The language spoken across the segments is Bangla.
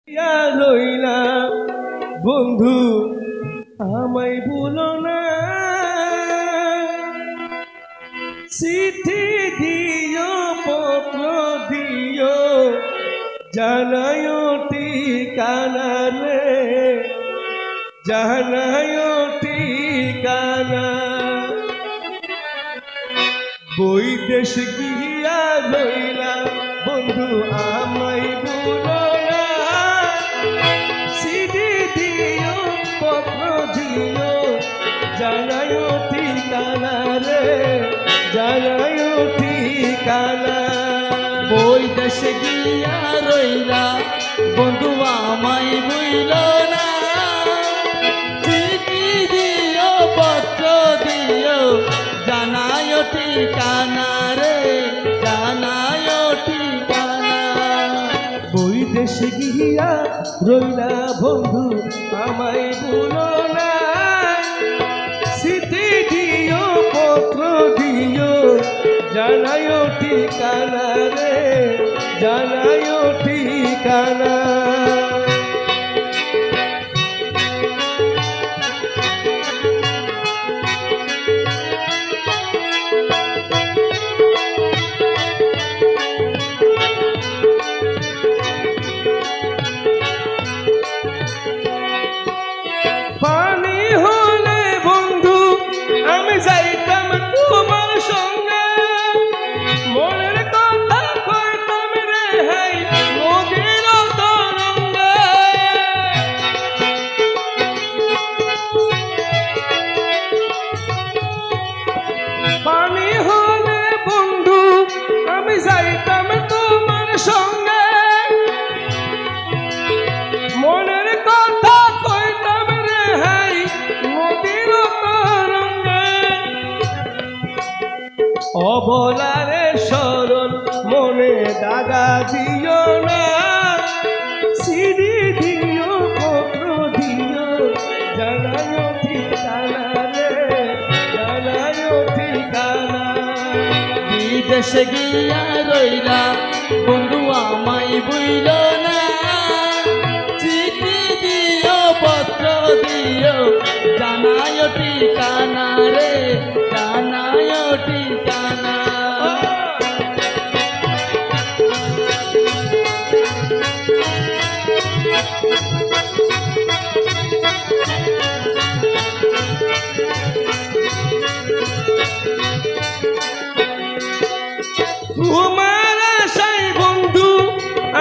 রইলা বন্ধু আমায় ভুলো না, চিঠি দিও পত্র দিও জানায় ঠিকানা রে, জানায় ঠিকানা। বৈদেশ গিয়া রইলা বন্ধু আমায় ভুলো না, চিঠি দিও পত্র দিও জানায় ঠিকানা রে, জানায় ঠিকানা। বৈদেশ গিয়া রইলা বন্ধু আমায় ভুলো না, চিঠি দিও পত্র দিও জানায় ঠিকানা রে, জানায় ঠিকানা। বৈদেশ গিয়া রইলা বন্ধু আমায় ভুলো না, চিঠি দিও পত্র দিও জানায় ঠিকানা রে, জানায় ঠিকানা। পানি হলে বন্ধু আমি যাইতাম তোমার সঙ্গে, মনের কথা কইতাম রে হাই নদীর তরঙ্গে। পানি হলে বন্ধু আমি যাইতাম তোমার সঙ্গে, মনের কথা কইতাম রে হাই নদীর তরঙ্গে। অবলারে সরল মনে দাগা দিও না, চিঠি দিও পত্র দিও জানায় ঠিকানা রে, জানায় ঠিকানা। বিদেশ গিয়া রইলা বন্ধু আমায় ভুলো না, চিঠি দিও পত্র দিও জানায় ঠিকানা রে, জানায় ঠিকানা। তোমার আশায় বন্ধু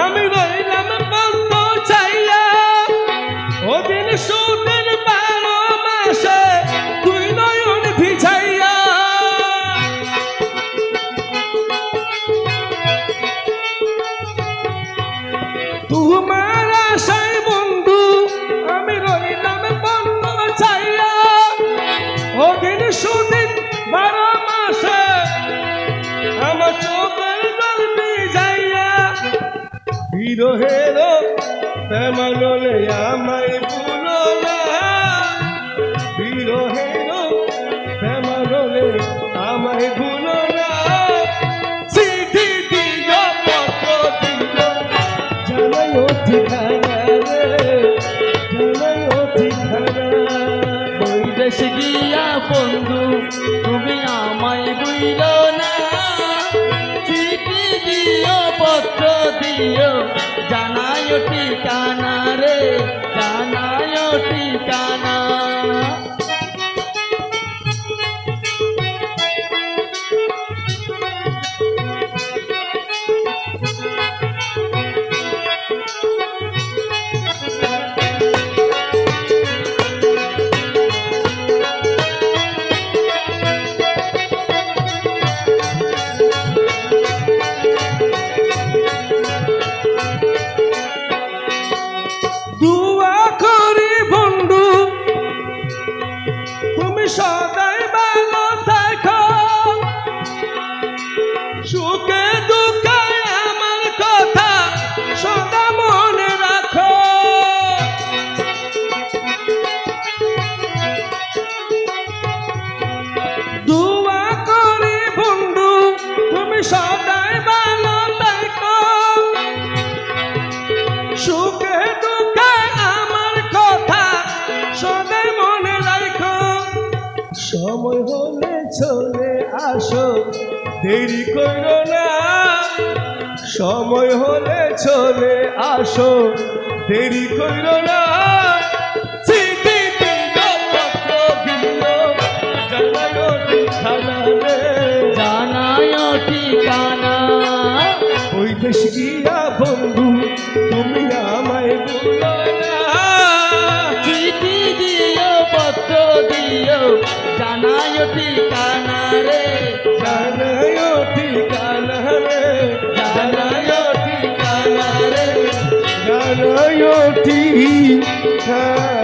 আমি রইলাম বন্ধ চাইয়া, ওদিন সুদিন 12 মাসে তুই নয়ন ভিজাইয়া। তোমার আশায় বন্ধু আমি রইলাম বন্ধ চাইয়া, ওদিন সুদিন 12 মাসে আমার চোখের জল ভিজাইয়া। বিরহের তেমনলে আমায় ভুলো না, বিরহের তেমনলে আমায় ভুলো না, চিঠি দিও পত্র দিও জানায় ঠিকানা রে, জানায় ঠিকানা। বৈদেশ গিয়া বন্ধু তুমি আমায় ভুলো না, চিঠি দিও পত্র দিও জানায় ঠিকানা রে, জানায় ঠিকানা। দুয়া করি বন্ধু সময় হলে চলে আসো দেরি করো না সময় হলে চলে আসো দেরি করো না চিঠি দিও পত্র দিও জানায়ো ঠিকানা রে জানায় ঠিকানা ওই দেশ গিয়া বন্ধু তুমি আমায় ভুলো না চিঠি দিও পত্র দিও জানায় ঠিকানা রে জানায়ো ঠিকানা রে জানায় ঠিকানা রে জানায়ো ঠিকানা